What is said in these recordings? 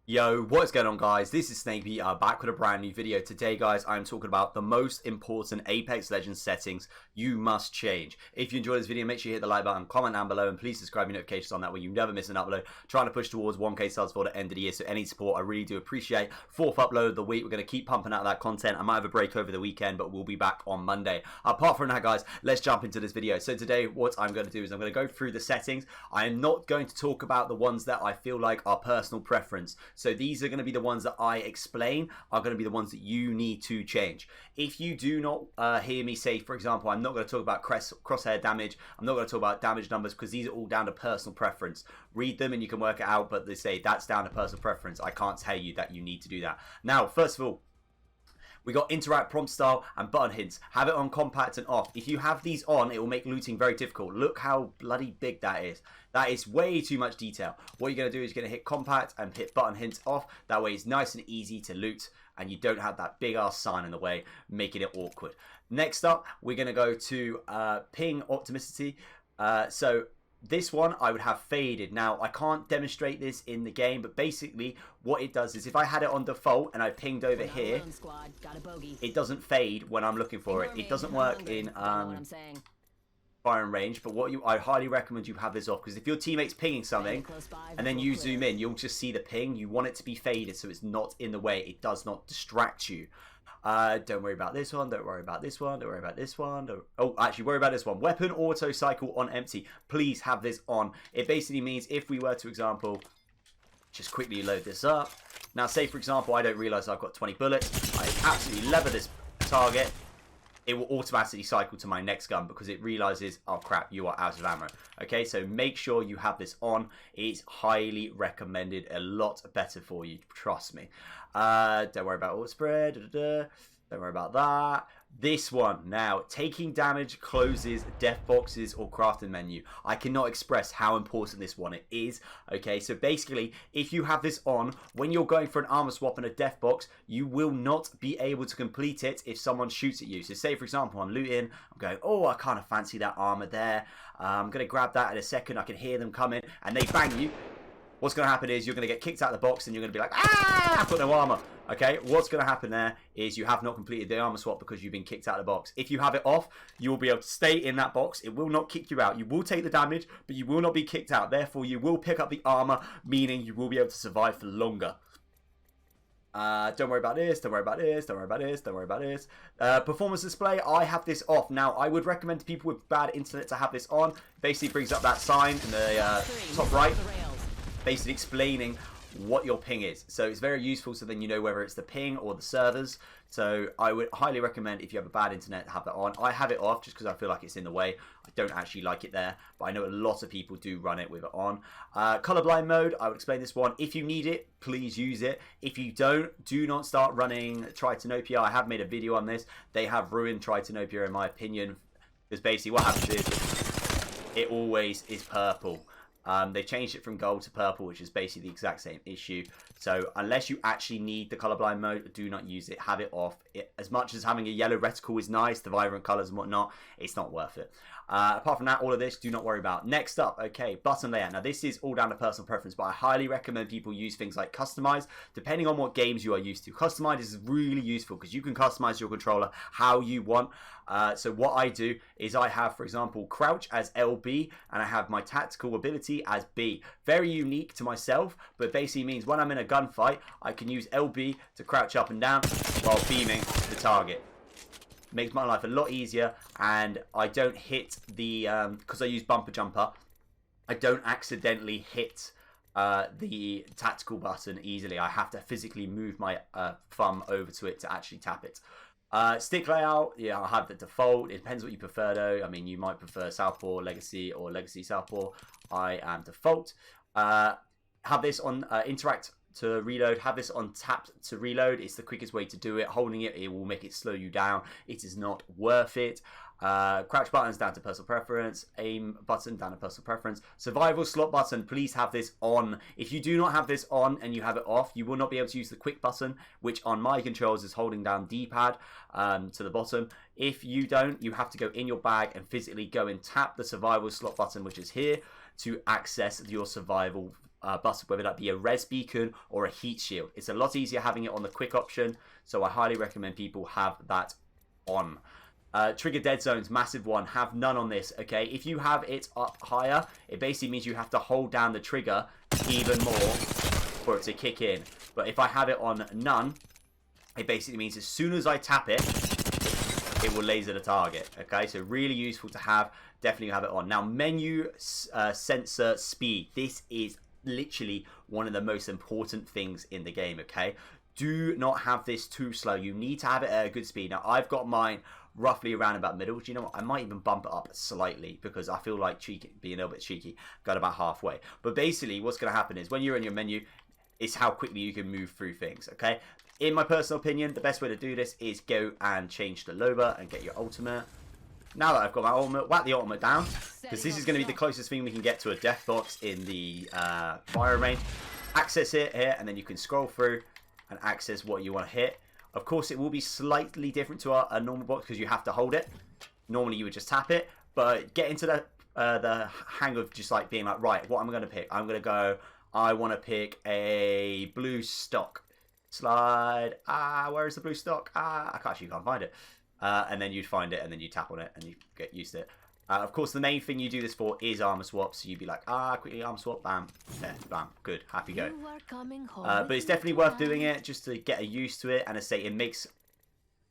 Yo, what's going on, guys? This is Snakey back with a brand new video. Today, guys, I'm talking about the most important Apex Legends settings you must change. If you enjoyed this video, make sure you hit the like button, comment down below, and please subscribe your notifications on that way you never miss an upload. Trying to push towards 1k subs for the end of the year, so any support I really do appreciate. Fourth upload of the week. We're going to keep pumping out that content. I might have a break over the weekend, but we'll be back on Monday. Apart from that, guys, let's jump into this video. So today, what I'm going to do is I'm going to go through the settings. I am not going to talk about the ones that I feel like are personal preference. So these are going to be the ones that I explain are going to be the ones that you need to change. If you do not hear me say, for example, I'm not going to talk about crosshair damage, I'm not going to talk about damage numbers, because these are all down to personal preference. Read them and you can work it out, but they say that's down to personal preference. I can't tell you that you need to do that. Now, first of all, we got interact, prompt style, and button hints. Have it on compact and off. If you have these on, it will make looting very difficult. Look how bloody big that is. That is way too much detail. What you're going to do is you're going to hit compact and hit button hints off. That way it's nice and easy to loot, and you don't have that big ass sign in the way, making it awkward. Next up, we're going to go to ping optimicity. This one I would have faded. Now, I can't demonstrate this in the game, but basically what it does is if I had it on default and I pinged over here, it doesn't fade when I'm looking for it. It doesn't work in firing range, but I highly recommend you have this off, because if your teammate's pinging something and then you zoom in, you'll just see the ping. You want it to be faded so it's not in the way. It does not distract you. Don't worry about this one, don't worry about this one, don't worry about this one. Oh, actually, worry about this one. Weapon auto cycle on empty. Please have this on. It basically means if we were to, example, just quickly load this up. Now, say, for example, I don't realize I've got 20 bullets. I absolutely lever this target. It will automatically cycle to my next gun because it realizes, oh crap, you are out of ammo. Okay, so make sure you have this on. It's highly recommended, a lot better for you, trust me. Don't worry about auto spread, don't worry about that. This one, now, taking damage closes death boxes or crafting menu. I cannot express how important this one is. Okay, so basically, if you have this on, when you're going for an armor swap in a death box, you will not be able to complete it if someone shoots at you. So say, for example, I'm looting, I'm going, oh, I kind of fancy that armor there. I'm going to grab that in a second. I can hear them coming, and they bang you. What's going to happen is you're going to get kicked out of the box and you're going to be like, ah, I've got no armor. Okay, what's going to happen there is you have not completed the armor swap because you've been kicked out of the box. If you have it off, you will be able to stay in that box. It will not kick you out. You will take the damage, but you will not be kicked out. Therefore, you will pick up the armor, meaning you will be able to survive for longer. Don't worry about this, don't worry about this, don't worry about this, don't worry about this. Performance display, I have this off. Now, I would recommend to people with bad internet to have this on. Basically brings up that sign in the top right, basically explaining what your ping is. So it's very useful, so then you know whether it's the ping or the servers. So I would highly recommend, if you have a bad internet, to have that on. I have it off just because I feel like it's in the way. I don't actually like it there, but I know a lot of people do run it with it on. Colorblind mode, I would explain this one. If you need it, please use it. If you don't, do not start running Tritanopia. I have made a video on this. They have ruined Tritanopia in my opinion, because basically what happens is it always is purple. They changed it from gold to purple, which is basically the exact same issue. So unless you actually need the colorblind mode, do not use it. Have it off. As much as having a yellow reticle is nice, the vibrant colors and whatnot, it's not worth it. Apart from that, all of this, do not worry about. Next up, okay, button layout. Now, this is all down to personal preference, but I highly recommend people use things like customize, depending on what games you are used to. Customize is really useful because you can customize your controller how you want. So what I do is I have, for example, crouch as LB, and I have my tactical ability as B. Very unique to myself, but basically means when I'm in a gunfight, I can use LB to crouch up and down while beaming the target. Makes my life a lot easier, and I don't hit the because I use bumper jumper, I don't accidentally hit the tactical button easily. I have to physically move my thumb over to it to actually tap it. Stick layout, yeah, I have the default. It depends what you prefer though. I mean, you might prefer Southpaw Legacy or Legacy Southpaw. I am default. Have this on interact to reload. Have this on tap to reload. It's the quickest way to do it. Holding it, it will make it slow you down. It is not worth it. Crouch buttons down to personal preference. Aim button down to personal preference. Survival slot button, please have this on. If you do not have this on and you have it off, you will not be able to use the quick button, which on my controls is holding down D-pad to the bottom. If you don't, you have to go in your bag and physically go and tap the survival slot button, which is here, to access your survival button, whether that be a res beacon or a heat shield. It's a lot easier having it on the quick option, so I highly recommend people have that on. Trigger dead zones, massive one. Have none on this, okay? If you have it up higher, it basically means you have to hold down the trigger even more for it to kick in. But if I have it on none, it basically means as soon as I tap it, it will laser the target, okay? So really useful to have. Definitely have it on. Now, menu sensor speed. This is literally one of the most important things in the game, okay? Do not have this too slow. You need to have it at a good speed. Now, I've got mine roughly around about middle. Do you know what? I might even bump it up slightly because I feel like being a little bit cheeky. Got about halfway. But basically, what's going to happen is when you're in your menu, it's how quickly you can move through things, okay? In my personal opinion, the best way to do this is go and change the Loba and get your ultimate. Now that I've got my ultimate, whack the ultimate down, because this is going to be the closest thing we can get to a death box in the fire range. Access it here, and then you can scroll through and access what you want to hit. Of course, it will be slightly different to a normal box because you have to hold it. Normally, you would just tap it, but get into the hang of just like being like, right, what am I going to pick? I'm going to go, I want to pick a blue stock. Slide. Where is the blue stock? I actually can't find it. And then you'd find it, and then you tap on it, and you get used to it. Of course, the main thing you do this for is armor swap. So you'd be like, quickly armor swap, bam, there, bam, good, happy go. But it's definitely worth doing it just to get used to it. And I say it makes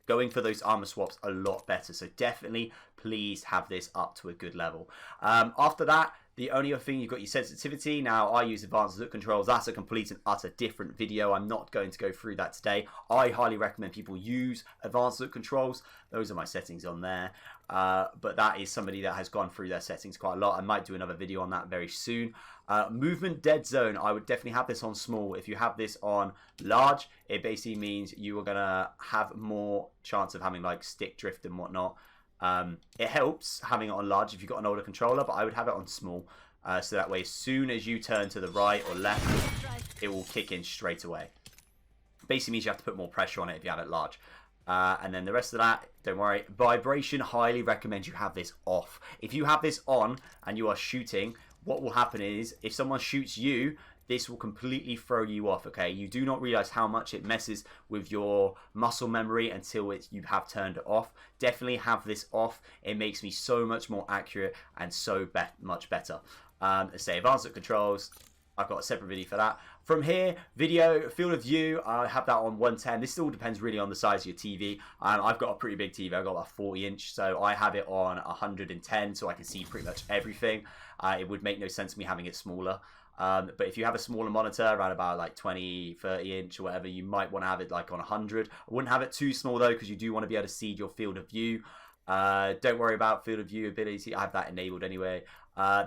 going for those armor swaps a lot better. So definitely, please have this up to a good level. After that, the only other thing, you've got your sensitivity. Now, I use advanced look controls. That's a complete and utter different video. I'm not going to go through that today. I highly recommend people use advanced look controls. Those are my settings on there. But that is somebody that has gone through their settings quite a lot. I might do another video on that very soon. Movement dead zone. I would definitely have this on small. If you have this on large, it basically means you are going to have more chance of having like stick drift and whatnot. It helps having it on large if you've got an older controller, but I would have it on small, so that way as soon as you turn to the right or left, it will kick in straight away. Basically means you have to put more pressure on it if you have it large. And then the rest of that, don't worry. Vibration, highly recommend you have this off. If you have this on and you are shooting, what will happen is if someone shoots you, this will completely throw you off, okay? You do not realize how much it messes with your muscle memory until you have turned it off. Definitely have this off. It makes me so much more accurate and so much better. Let's say advanced controls. I've got a separate video for that. From here, video, field of view, I have that on 110. This all depends really on the size of your TV. I've got a pretty big TV. I've got about 40 inch, so I have it on 110 so I can see pretty much everything. It would make no sense me having it smaller. But if you have a smaller monitor around about like 20, 30 inch or whatever, you might want to have it like on 100. I wouldn't have it too small though, because you do want to be able to see your field of view. Don't worry about field of view ability. I have that enabled anyway.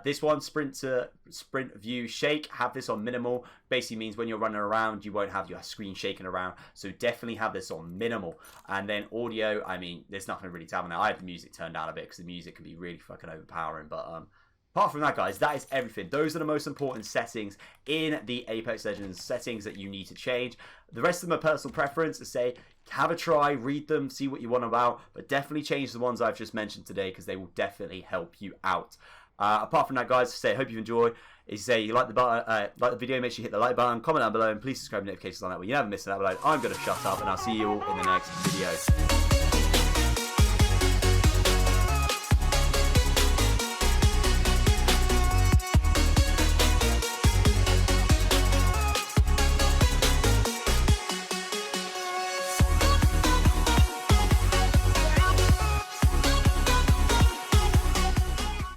This one, sprint view shake, have this on minimal. Basically means when you're running around, you won't have your screen shaking around. So definitely have this on minimal. And then audio, I mean, there's nothing really to have on there. I have the music turned down a bit because the music can be really fucking overpowering. But apart from that, guys, that is everything. Those are the most important settings in the Apex Legends settings that you need to change. The rest of them are personal preference. To say, have a try, read them, see what you want about, but definitely change the ones I've just mentioned today because they will definitely help you out. Apart from that, guys, say, I hope you enjoyed. If you say you like the video, make sure you hit the like button, comment down below, and please subscribe to notifications on that way you never miss an upload. I'm going to shut up, and I'll see you all in the next video.